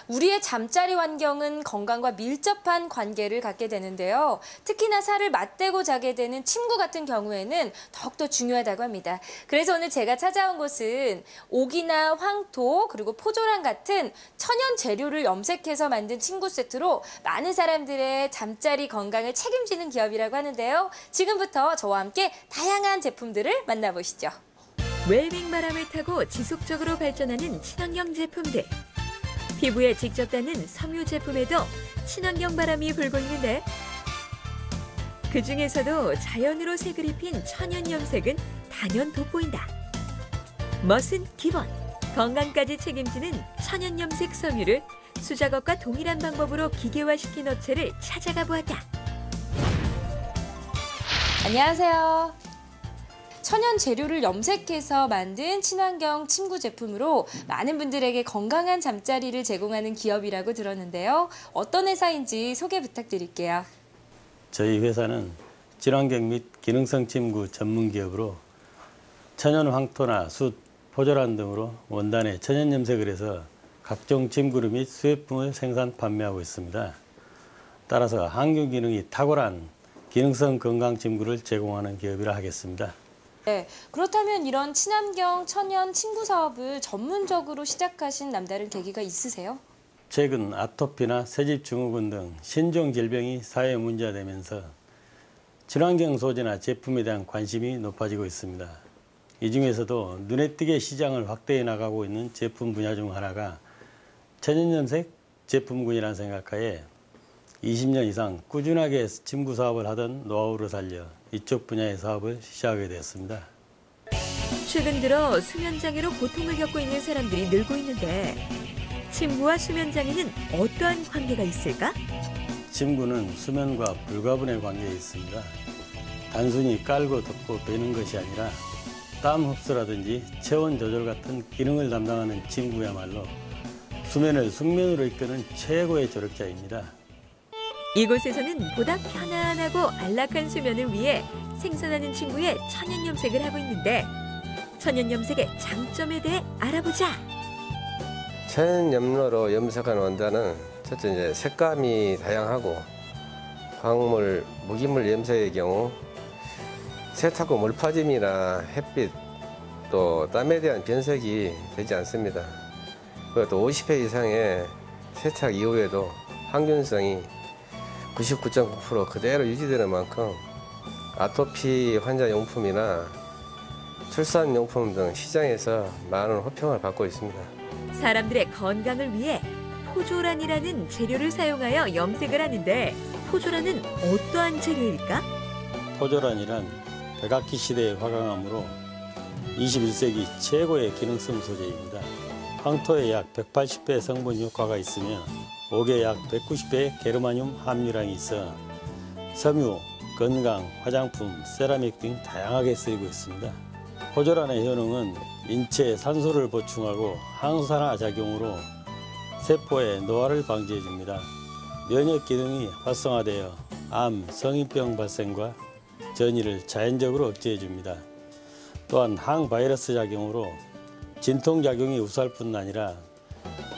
우리의 잠자리 환경은 건강과 밀접한 관계를 갖게 되는데요. 특히나 살을 맞대고 자게 되는 침구 같은 경우에는 더욱더 중요하다고 합니다. 그래서 오늘 제가 찾아온 곳은 옥이나 황토 그리고 포조란 같은 천연 재료를 염색해서 만든 침구 세트로 많은 사람들의 잠자리 건강을 책임지는 기업이라고 하는데요. 지금부터 저와 함께 다양한 제품들을 만나보시죠. 웰빙 바람을 타고 지속적으로 발전하는 친환경 제품들. 피부에 직접 닿는 섬유 제품에도 친환경 바람이 불고 있는데 그중에서도 자연으로 색을 입힌 천연 염색은 단연 돋보인다. 멋은 기본, 건강까지 책임지는 천연 염색 섬유를 수작업과 동일한 방법으로 기계화시킨 업체를 찾아가 보았다. 안녕하세요. 천연 재료를 염색해서 만든 친환경 침구 제품으로 많은 분들에게 건강한 잠자리를 제공하는 기업이라고 들었는데요. 어떤 회사인지 소개 부탁드릴게요. 저희 회사는 친환경 및 기능성 침구 전문 기업으로 천연 황토나 숯, 포조란 등으로 원단에 천연 염색을 해서 각종 침구류 및 수제품을 생산 판매하고 있습니다. 따라서 항균 기능이 탁월한 기능성 건강 침구를 제공하는 기업이라 하겠습니다. 네, 그렇다면 이런 친환경 천연 침구 사업을 전문적으로 시작하신 남다른 계기가 있으세요? 최근 아토피나 새집 증후군 등 신종 질병이 사회 문제가 되면서 친환경 소재나 제품에 대한 관심이 높아지고 있습니다. 이 중에서도 눈에 띄게 시장을 확대해 나가고 있는 제품 분야 중 하나가 천연염색 제품군이라는 생각하에 20년 이상 꾸준하게 침구 사업을 하던 노하우를 살려 이쪽 분야의 사업을 시작하게 되었습니다. 최근 들어 수면장애로 고통을 겪고 있는 사람들이 늘고 있는데 침구와 수면장애는 어떠한 관계가 있을까? 침구는 수면과 불가분의 관계에 있습니다. 단순히 깔고 덮고 빼는 것이 아니라 땀 흡수라든지 체온 조절 같은 기능을 담당하는 침구야말로 수면을 숙면으로 이끄는 최고의 조력자입니다. 이곳에서는 보다 편안하고 안락한 수면을 위해 생산하는 침구에 천연 염색을 하고 있는데 천연 염색의 장점에 대해 알아보자. 천연 염료로 염색한 원단은 첫째 이제 색감이 다양하고 광물, 무기물 염색의 경우 세탁 후 물 퍼짐이나 햇빛 또 땀에 대한 변색이 되지 않습니다. 그리고 또 50회 이상의 세탁 이후에도 항균성이 99.9% 그대로 유지되는 만큼 아토피 환자 용품이나 출산 용품 등 시장에서 많은 호평을 받고 있습니다. 사람들의 건강을 위해 포조란이라는 재료를 사용하여 염색을 하는데 포조란은 어떠한 재료일까? 포조란이란 백악기 시대의 화강암으로 21세기 최고의 기능성 소재입니다. 황토에 약 180배 성분 효과가 있으며 옥에 약 190배의 게르마늄 함유량이 있어 섬유, 건강, 화장품, 세라믹 등 다양하게 쓰이고 있습니다. 포조란의 효능은 인체에 산소를 보충하고 항산화 작용으로 세포의 노화를 방지해 줍니다. 면역 기능이 활성화되어 암, 성인병 발생과 전이를 자연적으로 억제해 줍니다. 또한 항바이러스 작용으로 진통작용이 우수할 뿐 아니라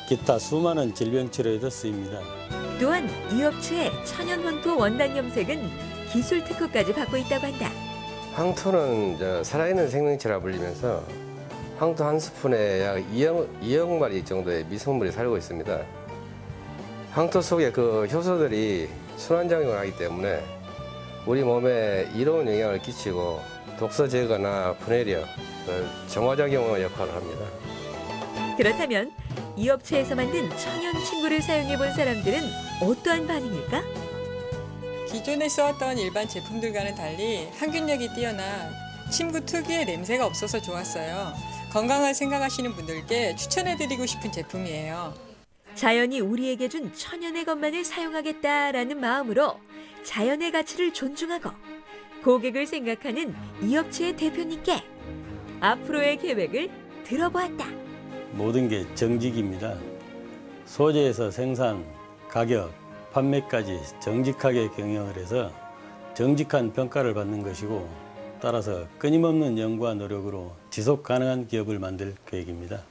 기타 수많은 질병 치료에도 쓰입니다. 또한 이 업체의 천연 황토 원단 염색은 기술 특허까지 받고 있다고 한다. 황토는 살아있는 생명체라 불리면서 황토 한 스푼에 약 2억 마리 정도의 미생물이 살고 있습니다. 황토 속에 그 효소들이 순환작용을 하기 때문에 우리 몸에 이로운 영향을 끼치고 독소 제거나 분해력, 정화작용 역할을 합니다. 그렇다면 이 업체에서 만든 천연 침구를 사용해 본 사람들은 어떠한 반응일까? 기존에 써왔던 일반 제품들과는 달리 항균력이 뛰어나 침구 특유의 냄새가 없어서 좋았어요. 건강을 생각하시는 분들께 추천해드리고 싶은 제품이에요. 자연이 우리에게 준 천연의 것만을 사용하겠다라는 마음으로 자연의 가치를 존중하고 고객을 생각하는 이 업체의 대표님께 앞으로의 계획을 들어보았다. 모든 게 정직입니다. 소재에서 생산, 가격, 판매까지 정직하게 경영을 해서 정직한 평가를 받는 것이고 따라서 끊임없는 연구와 노력으로 지속 가능한 기업을 만들 계획입니다.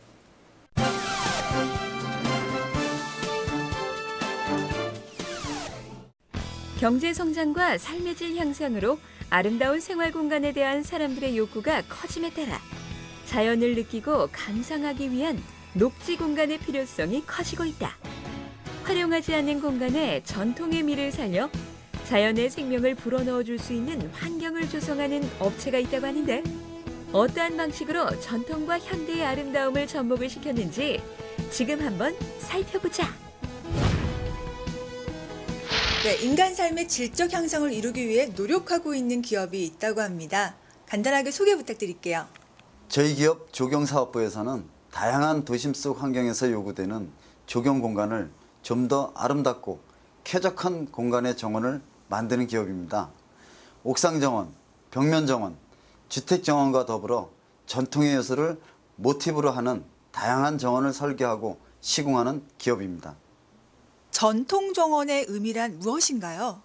경제 성장과 삶의 질 향상으로 아름다운 생활 공간에 대한 사람들의 욕구가 커짐에 따라 자연을 느끼고 감상하기 위한 녹지 공간의 필요성이 커지고 있다. 활용하지 않는 공간에 전통의 미를 살려 자연의 생명을 불어넣어 줄 수 있는 환경을 조성하는 업체가 있다고 하는데 어떠한 방식으로 전통과 현대의 아름다움을 접목을 시켰는지 지금 한번 살펴보자. 네, 인간 삶의 질적 향상을 이루기 위해 노력하고 있는 기업이 있다고 합니다. 간단하게 소개 부탁드릴게요. 저희 기업 조경사업부에서는 다양한 도심 속 환경에서 요구되는 조경 공간을 좀 더 아름답고 쾌적한 공간의 정원을 만드는 기업입니다. 옥상 정원, 벽면 정원, 주택 정원과 더불어 전통의 요소를 모티브로 하는 다양한 정원을 설계하고 시공하는 기업입니다. 전통 정원의 의미란 무엇인가요?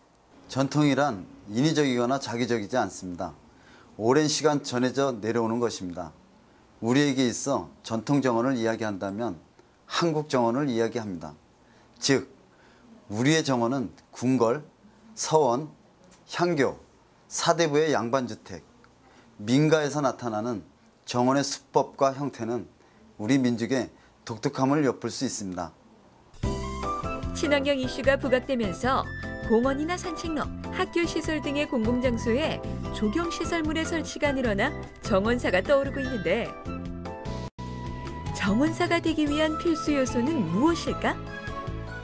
전통이란 인위적이거나 자기적이지 않습니다. 오랜 시간 전해져 내려오는 것입니다. 우리에게 있어 전통 정원을 이야기한다면 한국 정원을 이야기합니다. 즉, 우리의 정원은 궁궐, 서원, 향교, 사대부의 양반주택, 민가에서 나타나는 정원의 수법과 형태는 우리 민족의 독특함을 엿볼 수 있습니다. 친환경 이슈가 부각되면서 공원이나 산책로, 학교 시설 등의 공공장소에 조경시설물의 설치가 늘어나 정원사가 떠오르고 있는데 정원사가 되기 위한 필수 요소는 무엇일까?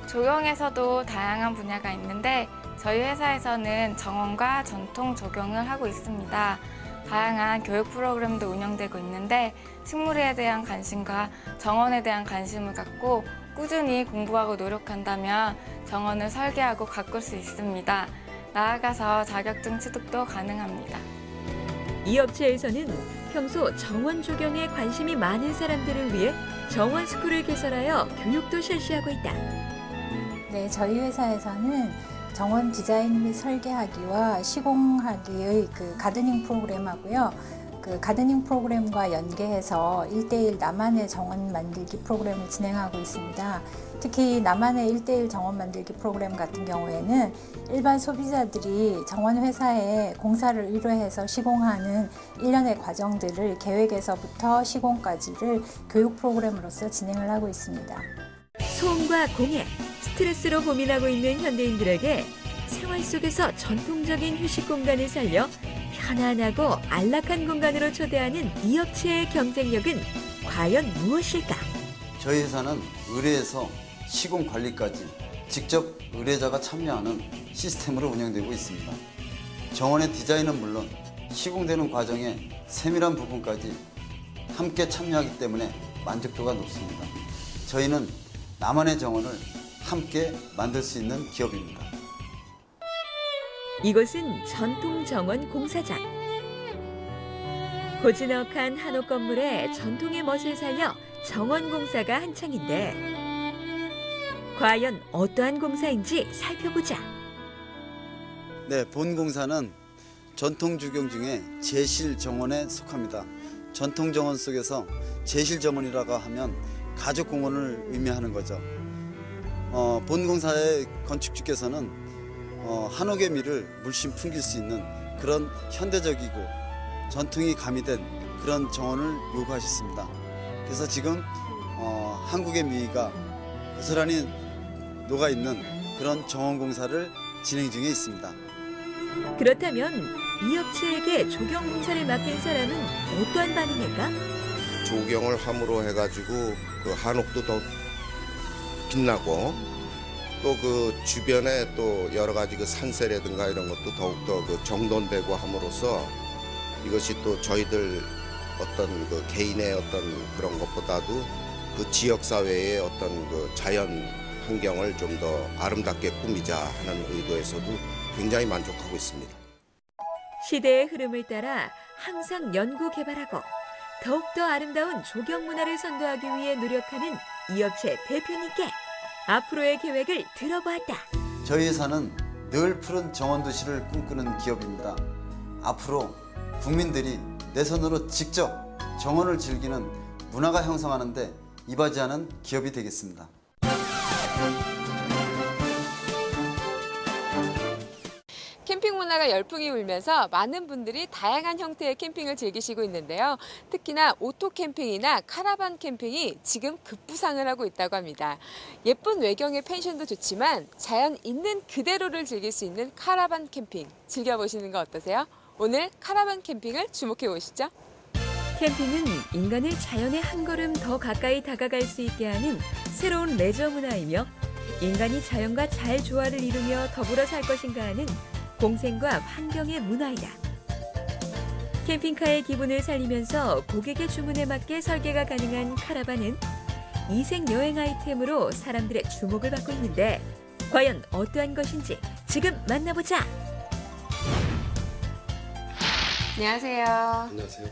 조경에서도 다양한 분야가 있는데 저희 회사에서는 정원과 전통 조경을 하고 있습니다. 다양한 교육 프로그램도 운영되고 있는데 식물에 대한 관심과 정원에 대한 관심을 갖고 꾸준히 공부하고 노력한다면 정원을 설계하고 가꿀 수 있습니다. 나아가서 자격증 취득도 가능합니다. 이 업체에서는 평소 정원 조경에 관심이 많은 사람들을 위해 정원 스쿨을 개설하여 교육도 실시하고 있다. 네, 저희 회사에서는 정원 디자인 및 설계하기와 시공하기의 가드닝 프로그램하고요. 가드닝 프로그램과 연계해서 1:1 나만의 정원 만들기 프로그램을 진행하고 있습니다. 특히 나만의 1:1 정원 만들기 프로그램 같은 경우에는 일반 소비자들이 정원 회사에 공사를 의뢰해서 시공하는 일련의 과정들을 계획에서부터 시공까지를 교육 프로그램으로서 진행을 하고 있습니다. 소음과 공해, 스트레스로 고민하고 있는 현대인들에게 생활 속에서 전통적인 휴식 공간을 살려 편안하고 안락한 공간으로 초대하는 이 업체의 경쟁력은 과연 무엇일까? 저희 회사는 의뢰에서 시공 관리까지 직접 의뢰자가 참여하는 시스템으로 운영되고 있습니다. 정원의 디자인은 물론 시공되는 과정의 세밀한 부분까지 함께 참여하기 때문에 만족도가 높습니다. 저희는 나만의 정원을 함께 만들 수 있는 기업입니다. 이곳은 전통정원 공사장. 고즈넉한 한옥 건물에 전통의 멋을 살려 정원 공사가 한창인데 과연 어떠한 공사인지 살펴보자. 네, 본 공사는 전통 주경 중에 제실 정원에 속합니다. 전통 정원 속에서 제실 정원이라고 하면 가족 공원을 의미하는 거죠. 본 공사의 건축주께서는 한옥의 미를 물씬 풍길 수 있는 그런 현대적이고 전통이 가미된 그런 정원을 요구하셨습니다. 그래서 지금 한국의 미가 고스란히 녹아있는 그런 정원 공사를 진행 중에 있습니다. 그렇다면 이 업체에게 조경 공사를 맡긴 사람은 어떠한 반응일까? 조경을 함으로 해가지고 그 한옥도 더 빛나고 또 그 주변에 또 여러 가지 그 산세라든가 이런 것도 더욱더 그 정돈되고 함으로써 이것이 또 저희들 어떤 그 개인의 어떤 그런 것보다도 그 지역 사회의 어떤 그 자연 환경을 좀 더 아름답게 꾸미자 하는 의도에서도 굉장히 만족하고 있습니다. 시대의 흐름을 따라 항상 연구 개발하고 더욱더 아름다운 조경 문화를 선도하기 위해 노력하는 이 업체 대표님께 앞으로의 계획을 들어보았다. 저희 회사는 늘 푸른 정원 도시를 꿈꾸는 기업입니다. 앞으로 국민들이 내 손으로 직접 정원을 즐기는 문화가 형성하는 데 이바지하는 기업이 되겠습니다. 캠핑 문화가 열풍이 불면서 많은 분들이 다양한 형태의 캠핑을 즐기시고 있는데요. 특히나 오토 캠핑이나 카라반 캠핑이 지금 급부상을 하고 있다고 합니다. 예쁜 외경의 펜션도 좋지만 자연 있는 그대로를 즐길 수 있는 카라반 캠핑 즐겨보시는 거 어떠세요? 오늘 카라반 캠핑을 주목해 보시죠. 캠핑은 인간을 자연에 한 걸음 더 가까이 다가갈 수 있게 하는 새로운 레저 문화이며 인간이 자연과 잘 조화를 이루며 더불어 살 것인가 하는 공생과 환경의 문화이다. 캠핑카의 기분을 살리면서 고객의 주문에 맞게 설계가 가능한 카라반은 이색 여행 아이템으로 사람들의 주목을 받고 있는데 과연 어떠한 것인지 지금 만나보자. 안녕하세요. 안녕하세요.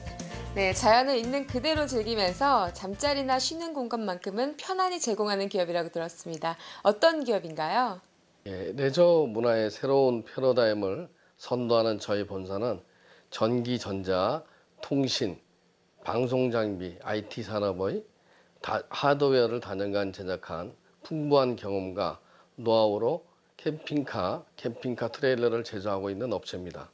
네, 자연을 있는 그대로 즐기면서 잠자리나 쉬는 공간만큼은 편안히 제공하는 기업이라고 들었습니다. 어떤 기업인가요? 예, 레저 문화의 새로운 패러다임을 선도하는 저희 본사는 전기, 전자, 통신, 방송 장비, IT 산업의 하드웨어를 다년간 제작한 풍부한 경험과 노하우로 캠핑카 트레일러를 제조하고 있는 업체입니다.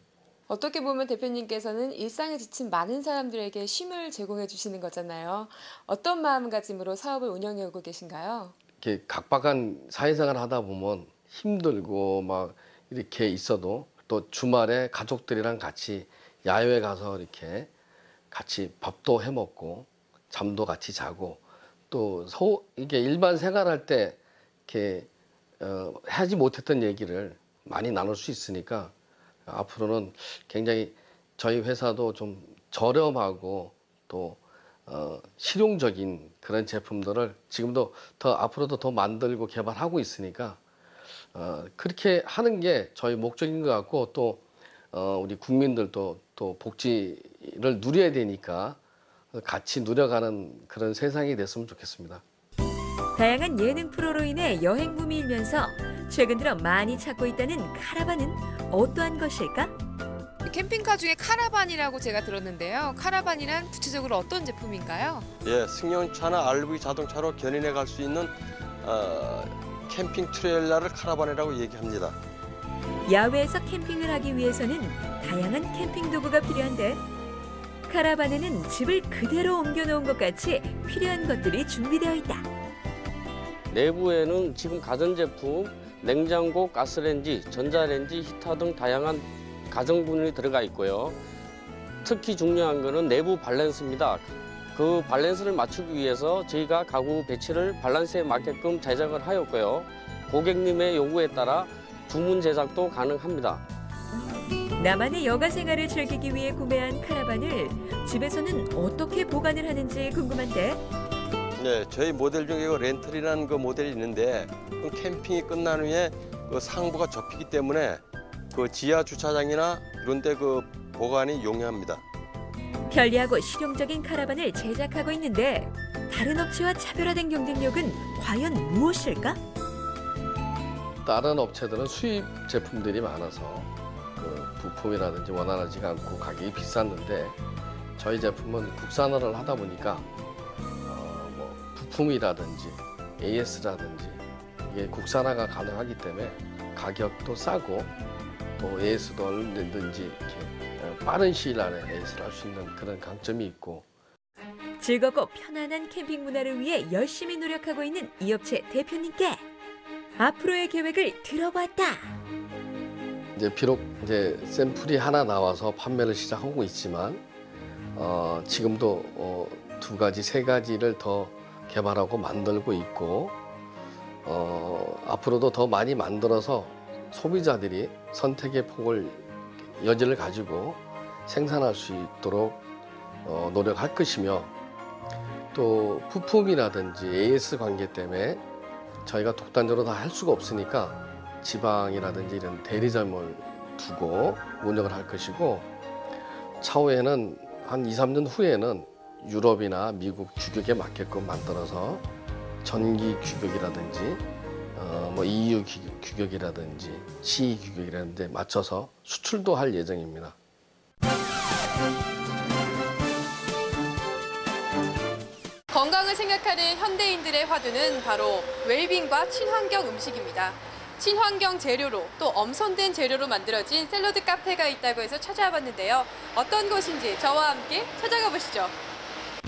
어떻게 보면 대표님께서는 일상에 지친 많은 사람들에게 쉼을 제공해 주시는 거잖아요. 어떤 마음가짐으로 사업을 운영해 오고 계신가요? 이렇게 각박한 사회생활을 하다 보면 힘들고 막 이렇게 있어도 또 주말에 가족들이랑 같이 야외에 가서 이렇게 같이 밥도 해 먹고 잠도 같이 자고 또 이게 일반 생활할 때 이렇게 하지 못했던 얘기를 많이 나눌 수 있으니까 앞으로는 굉장히 저희 회사도 좀 저렴하고 또 실용적인 그런 제품들을 지금도 앞으로도 더 만들고 개발하고 있으니까 그렇게 하는 게 저희 목적인 것 같고 또 우리 국민들도 또 복지를 누려야 되니까 같이 누려가는 그런 세상이 됐으면 좋겠습니다. 다양한 예능 프로로 인해 여행 붐이 일면서 최근 들어 많이 찾고 있다는 카라반은 어떠한 것일까? 캠핑카 중에 카라반이라고 제가 들었는데요. 카라반이란 구체적으로 어떤 제품인가요? 예, 승용차나 RV 자동차로 견인해 갈 수 있는 캠핑 트레일러를 카라반이라고 얘기합니다. 야외에서 캠핑을 하기 위해서는 다양한 캠핑 도구가 필요한데 카라반에는 집을 그대로 옮겨놓은 것 같이 필요한 것들이 준비되어 있다. 내부에는 지금 가전제품, 냉장고, 가스레인지, 전자레인지, 히터 등 다양한 가정분이 들어가 있고요. 특히 중요한 거는 내부 밸런스입니다. 그 밸런스를 맞추기 위해서 저희가 가구 배치를 밸런스에 맞게끔 제작을 하였고요. 고객님의 요구에 따라 주문 제작도 가능합니다. 나만의 여가 생활을 즐기기 위해 구매한 카라반을 집에서는 어떻게 보관을 하는지 궁금한데 네, 저희 모델 중에 그 렌틀이라는 그 모델이 있는데 그 캠핑이 끝난 후에 그 상부가 접히기 때문에 그 지하 주차장이나 이런 데 그 보관이 용이합니다. 편리하고 실용적인 카라반을 제작하고 있는데 다른 업체와 차별화된 경쟁력은 과연 무엇일까? 다른 업체들은 수입 제품들이 많아서 그 부품이라든지 원활하지가 않고 가격이 비쌌는데 저희 제품은 국산화를 하다 보니까 부품이라든지 AS라든지 이게 국산화가 가능하기 때문에 가격도 싸고 또 AS도 얼마든지 이렇게 빠른 시일 안에 AS를 할 수 있는 그런 강점이 있고 즐겁고 편안한 캠핑 문화를 위해 열심히 노력하고 있는 이 업체 대표님께 앞으로의 계획을 들어봤다. 이제 비록 이제 샘플이 하나 나와서 판매를 시작하고 있지만 지금도 2가지, 3가지를 더 개발하고 만들고 있고 앞으로도 더 많이 만들어서 소비자들이 선택의 폭을 여지를 가지고 생산할 수 있도록 노력할 것이며 또 부품이라든지 AS 관계 때문에 저희가 독단적으로 다 할 수가 없으니까 지방이라든지 이런 대리점을 두고 운영을 할 것이고 차후에는 한 2, 3년 후에는 유럽이나 미국 규격에 맞게끔 만들어서 전기 규격이라든지 EU 규격이라든지 CE 규격이라든지 맞춰서 수출도 할 예정입니다. 건강을 생각하는 현대인들의 화두는 바로 웰빙과 친환경 음식입니다. 친환경 재료로 또 엄선된 재료로 만들어진 샐러드 카페가 있다고 해서 찾아와 봤는데요. 어떤 곳인지 저와 함께 찾아가 보시죠.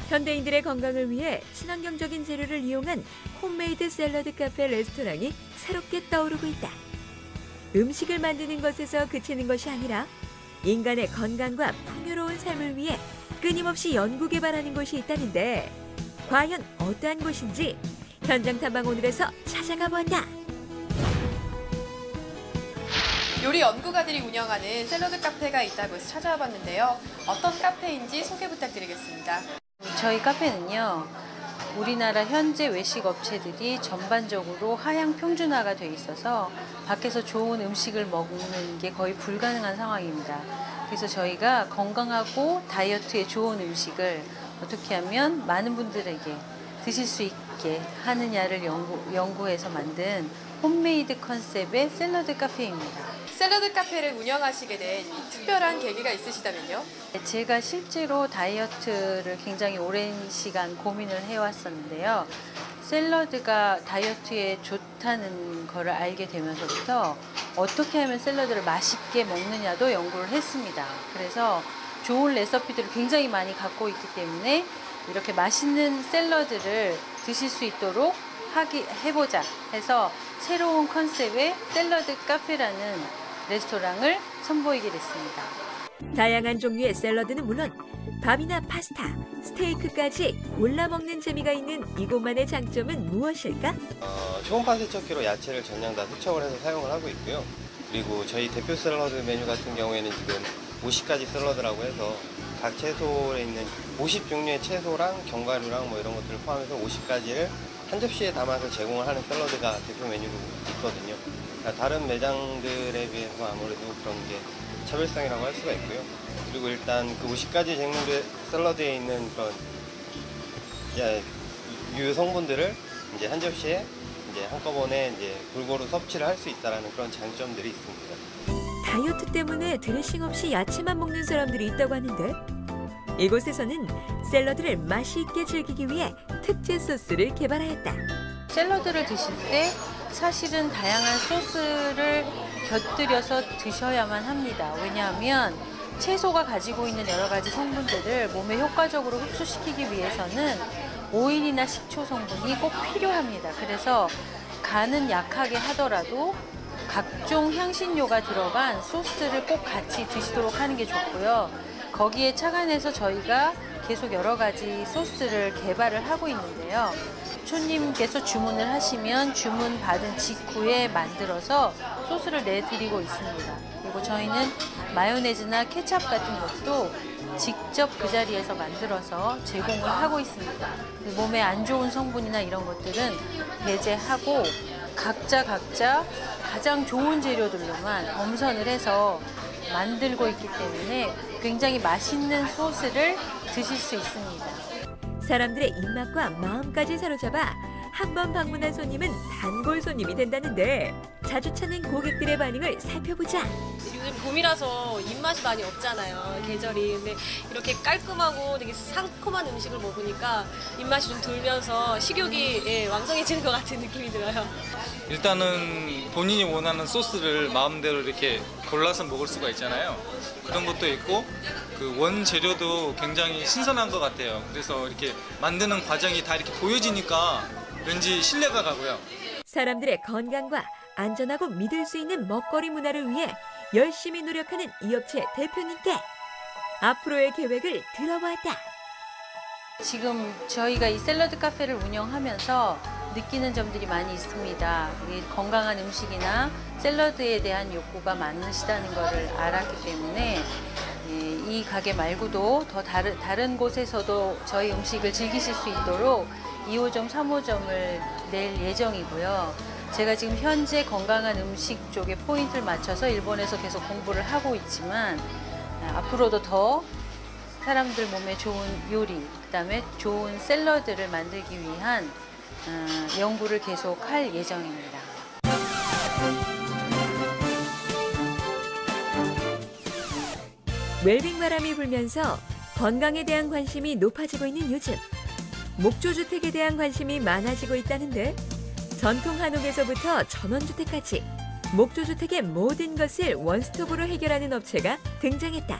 현대인들의 건강을 위해 친환경적인 재료를 이용한 홈메이드 샐러드 카페 레스토랑이 새롭게 떠오르고 있다. 음식을 만드는 것에서 그치는 것이 아니라 인간의 건강과 풍요로운 삶을 위해 끊임없이 연구 개발하는 곳이 있다는데 과연 어떠한 곳인지 현장 탐방 오늘에서 찾아가 본다. 요리 연구가들이 운영하는 샐러드 카페가 있다고 해서 찾아와 봤는데요. 어떤 카페인지 소개 부탁드리겠습니다. 저희 카페는요, 우리나라 현재 외식 업체들이 전반적으로 하향 평준화가 돼 있어서 밖에서 좋은 음식을 먹는 게 거의 불가능한 상황입니다. 그래서 저희가 건강하고 다이어트에 좋은 음식을 어떻게 하면 많은 분들에게 드실 수 있게 하느냐를 연구해서 만든 홈메이드 컨셉의 샐러드 카페입니다. 샐러드 카페를 운영하시게 된 특별한 계기가 있으시다면요? 제가 실제로 다이어트를 굉장히 오랜 시간 고민을 해왔었는데요. 샐러드가 다이어트에 좋다는 거를 알게 되면서부터 어떻게 하면 샐러드를 맛있게 먹느냐도 연구를 했습니다. 그래서 좋은 레시피들을 굉장히 많이 갖고 있기 때문에 이렇게 맛있는 샐러드를 드실 수 있도록 해보자 해서 새로운 컨셉의 샐러드 카페라는 레스토랑을 선보이게 됐습니다. 다양한 종류의 샐러드는 물론 밥이나 파스타, 스테이크까지 골라 먹는 재미가 있는 이곳만의 장점은 무엇일까? 초음파 세척기로 야채를 전량 다 세척을 해서 사용을 하고 있고요. 그리고 저희 대표 샐러드 메뉴 같은 경우에는 지금 50가지 샐러드라고 해서 각 채소에 있는 50종류의 채소랑 견과류랑 뭐 이런 것들을 포함해서 50가지를 한 접시에 담아서 제공을 하는 샐러드가 대표 메뉴로 있거든요. 그러니까 다른 매장들에 비해서 아무래도 그런 게 차별성이라고 할 수가 있고요. 그리고 일단 그 50가지 종류의 샐러드에 있는 그런 유효 성분들을 이제 한 접시에 이제 한꺼번에 이제 골고루 섭취를 할 수 있다라는 그런 장점들이 있습니다. 다이어트 때문에 드레싱 없이 야채만 먹는 사람들이 있다고 하는데 이곳에서는 샐러드를 맛이 있게 즐기기 위해 특제 소스를 개발하였다. 샐러드를 드실 때 사실은 다양한 소스를 곁들여서 드셔야만 합니다. 왜냐하면 채소가 가지고 있는 여러 가지 성분들을 몸에 효과적으로 흡수시키기 위해서는 오일이나 식초 성분이 꼭 필요합니다. 그래서 간은 약하게 하더라도 각종 향신료가 들어간 소스를 꼭 같이 드시도록 하는 게 좋고요. 거기에 착안해서 저희가 계속 여러 가지 소스를 개발을 하고 있는데요. 손님께서 주문을 하시면 주문 받은 직후에 만들어서 소스를 내드리고 있습니다. 그리고 저희는 마요네즈나 케찹 같은 것도 직접 그 자리에서 만들어서 제공을 하고 있습니다. 몸에 안 좋은 성분이나 이런 것들은 배제하고 각자 가장 좋은 재료들로만 엄선을 해서 만들고 있기 때문에 굉장히 맛있는 소스를 드실 수 있습니다. 사람들의 입맛과 마음까지 사로잡아 한 번 방문한 손님은 단골 손님이 된다는데 자주 찾는 고객들의 반응을 살펴보자. 요즘 봄이라서 입맛이 많이 없잖아요, 계절이. 근데 이렇게 깔끔하고 되게 상큼한 음식을 먹으니까 입맛이 좀 돌면서 식욕이 왕성해지는 것 같은 느낌이 들어요. 일단은 본인이 원하는 소스를 마음대로 이렇게 골라서 먹을 수가 있잖아요. 그런 것도 있고 그 원재료도 굉장히 신선한 것 같아요. 그래서 이렇게 만드는 과정이 다 이렇게 보여지니까 왠지 신뢰가 가고요. 사람들의 건강과 안전하고 믿을 수 있는 먹거리 문화를 위해 열심히 노력하는 이 업체 대표님께 앞으로의 계획을 들어보았다. 지금 저희가 이 샐러드 카페를 운영하면서 느끼는 점들이 많이 있습니다. 건강한 음식이나 샐러드에 대한 욕구가 많으시다는 것을 알았기 때문에 이 가게 말고도 더 다른 곳에서도 저희 음식을 즐기실 수 있도록 2호점, 3호점을 낼 예정이고요. 제가 지금 현재 건강한 음식 쪽에 포인트를 맞춰서 일본에서 계속 공부를 하고 있지만 앞으로도 더 사람들 몸에 좋은 요리, 그다음에 좋은 샐러드를 만들기 위한 연구를 계속 할 예정입니다. 웰빙 바람이 불면서 건강에 대한 관심이 높아지고 있는 요즘 목조주택에 대한 관심이 많아지고 있다는데 전통 한옥에서부터 전원주택까지 목조주택의 모든 것을 원스톱으로 해결하는 업체가 등장했다.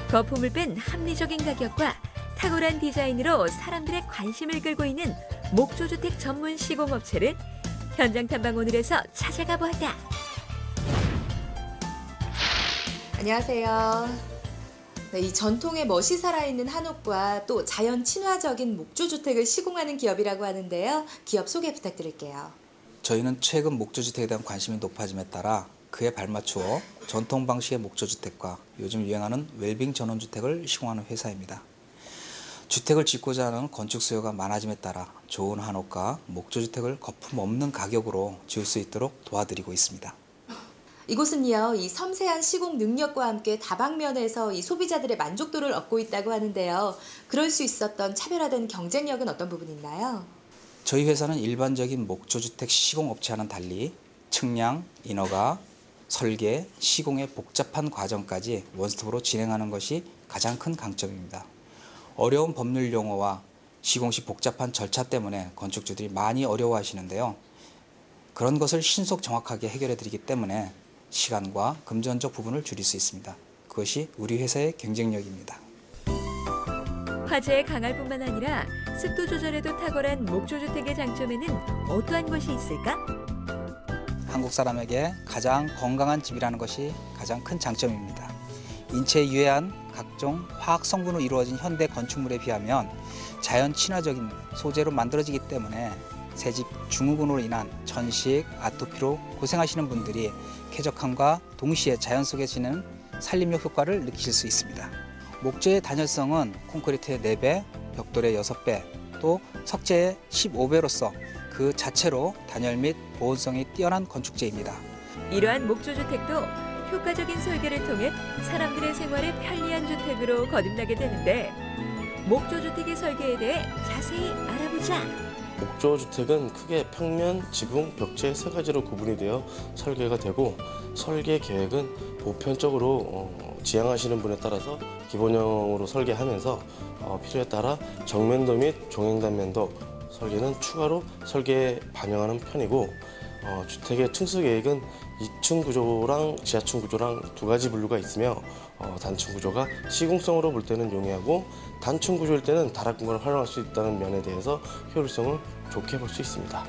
거품을 뺀 합리적인 가격과 탁월한 디자인으로 사람들의 관심을 끌고 있는 목조주택 전문 시공업체를 현장 탐방 오늘에서 찾아가 보았다. 안녕하세요. 네, 이 전통의 멋이 살아있는 한옥과 또 자연 친화적인 목조주택을 시공하는 기업이라고 하는데요. 기업 소개 부탁드릴게요. 저희는 최근 목조주택에 대한 관심이 높아짐에 따라 그에 발맞추어 전통 방식의 목조주택과 요즘 유행하는 웰빙 전원주택을 시공하는 회사입니다. 주택을 짓고자 하는 건축 수요가 많아짐에 따라 좋은 한옥과 목조주택을 거품 없는 가격으로 지을 수 있도록 도와드리고 있습니다. 이곳은요, 이 섬세한 시공 능력과 함께 다방면에서 이 소비자들의 만족도를 얻고 있다고 하는데요. 그럴 수 있었던 차별화된 경쟁력은 어떤 부분이 있나요? 저희 회사는 일반적인 목조주택 시공업체와는 달리 측량, 인허가, 설계, 시공의 복잡한 과정까지 원스톱으로 진행하는 것이 가장 큰 강점입니다. 어려운 법률 용어와 시공 시 복잡한 절차 때문에 건축주들이 많이 어려워하시는데요. 그런 것을 신속 정확하게 해결해 드리기 때문에 시간과 금전적 부분을 줄일 수 있습니다. 그것이 우리 회사의 경쟁력입니다. 화재에 강할 뿐만 아니라 습도 조절에도 탁월한 목조주택의 장점에는 어떠한 것이 있을까? 한국 사람에게 가장 건강한 집이라는 것이 가장 큰 장점입니다. 인체에 유해한 각종 화학 성분으로 이루어진 현대 건축물에 비하면 자연 친화적인 소재로 만들어지기 때문에 새집 증후군으로 인한 전식, 아토피로 고생하시는 분들이 쾌적함과 동시에 자연 속에 지는 살림력 효과를 느끼실 수 있습니다. 목조의 단열성은 콘크리트의 4배, 벽돌의 6배, 또 석재의 15배로서 그 자체로 단열 및 보온성이 뛰어난 건축재입니다. 이러한 목조주택도 효과적인 설계를 통해 사람들의 생활에 편리한 주택으로 거듭나게 되는데 목조주택의 설계에 대해 자세히 알아보자. 목조주택은 크게 평면, 지붕, 벽체 3가지로 구분이 되어 설계가 되고 설계 계획은 보편적으로 지향하시는 분에 따라서 기본형으로 설계하면서 필요에 따라 정면도 및 종횡단면도 설계는 추가로 설계에 반영하는 편이고 주택의 층수 계획은 2층 구조랑 지하층 구조랑 2가지 분류가 있으며 단층 구조가 시공성으로 볼 때는 용이하고 단층 구조일 때는 다락 공간을 활용할 수 있다는 면에 대해서 효율성을 좋게 볼 수 있습니다.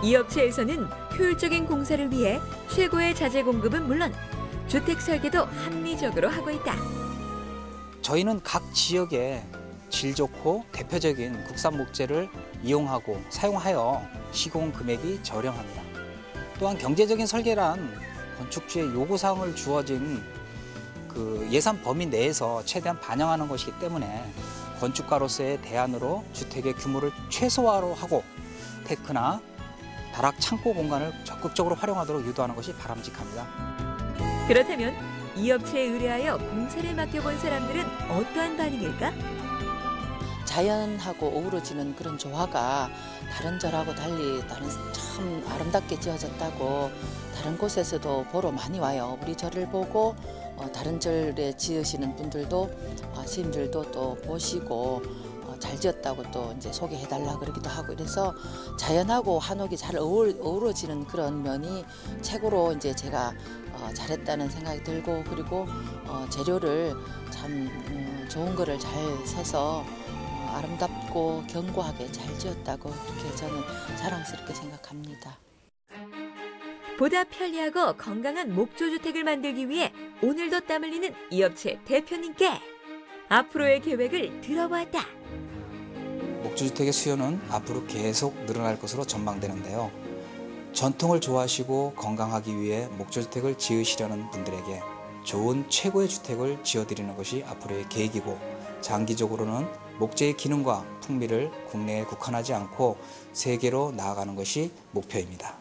이 업체에서는 효율적인 공사를 위해 최고의 자재 공급은 물론 주택 설계도 합리적으로 하고 있다. 저희는 각 지역에 질 좋고 대표적인 국산 목재를 이용하고 사용하여 시공 금액이 저렴합니다. 또한 경제적인 설계란 건축주의 요구사항을 주어진 그 예산 범위 내에서 최대한 반영하는 것이기 때문에 건축가로서의 대안으로 주택의 규모를 최소화로 하고 테크나 다락 창고 공간을 적극적으로 활용하도록 유도하는 것이 바람직합니다. 그렇다면 이 업체에 의뢰하여 공사를 맡겨본 사람들은 어떠한 반응일까? 자연하고 어우러지는 그런 조화가 다른 절하고 달리 참 아름답게 지어졌다고 다른 곳에서도 보러 많이 와요. 우리 절을 보고 다른 절에 지으시는 분들도 시민들도 또 보시고 잘 지었다고 또 이제 소개해달라 그러기도 하고 그래서 자연하고 한옥이 잘 어우러지는 그런 면이 최고로 이제 제가 잘했다는 생각이 들고 그리고 재료를 참 좋은 거를 잘 사서 아름답고 견고하게 잘 지었다고 그렇게 저는 자랑스럽게 생각합니다. 보다 편리하고 건강한 목조주택을 만들기 위해 오늘도 땀 흘리는 이 업체 대표님께 앞으로의 계획을 들어보았다. 목조주택의 수요는 앞으로 계속 늘어날 것으로 전망되는데요. 전통을 좋아하시고 건강하기 위해 목조주택을 지으시려는 분들에게 좋은 최고의 주택을 지어드리는 것이 앞으로의 계획이고 장기적으로는 목재의 기능과 풍미를 국내에 국한하지 않고 세계로 나아가는 것이 목표입니다.